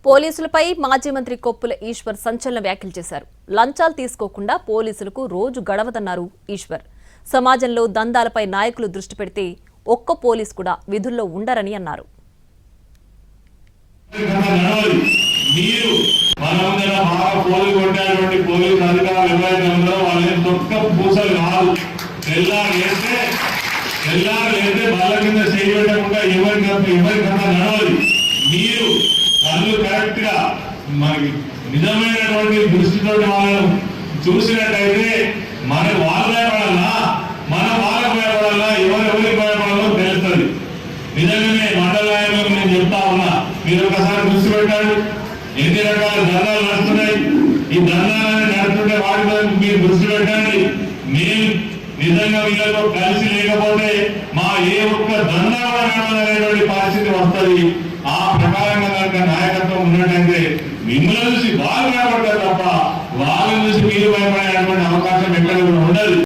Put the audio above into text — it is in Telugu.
పోలీసులపై మాజీ మంత్రి కొప్పుల ఈశ్వర్ సంచలన వ్యాఖ్యలు చేశారు. లంచాలు తీసుకోకుండా పోలీసులకు రోజు గడవదన్నారు ఈశ్వర్. సమాజంలో దందాలపై నాయకులు దృష్టి పెడితే ఒక్క పోలీస్ కూడా విధుల్లో ఉండరని అన్నారు. వాళ్ళు కరెక్ట్ గా మనకి నిజమైనటువంటి దృష్టితో వాళ్ళను చూసినట్టయితే మనకు వాళ్ళు భయపడాలా, మన వాళ్ళకు భయపడాలా, ఎవరికి భయపడాలో తెలుస్తుంది. నిజంగానే మండల నాయకులకు నేను చెప్తా ఉన్నా, మీరు ఒకసారి దృష్టి పెట్టండి. ఎన్ని రకాల దండాలు నడుస్తున్నాయి, ఈ దండాలను నడుస్తుంటే వాటితో మీరు దృష్టి పెట్టండి. మేము నిజంగా వీళ్ళతో కలిసి లేకపోతే మా ఏ ఒక్క దండా కూడా నడవదనేటువంటి పరిస్థితి వస్తుంది. ఆ ప్రకారంగా కనుక నాయకత్వం ఉన్నట్టయితే మిమ్మల్ని చూసి వాళ్ళు భయపడతారు తప్ప వాళ్ళని చూసి మీరు భయపడేటువంటి అవకాశం ఎక్కడ కూడా ఉండదు.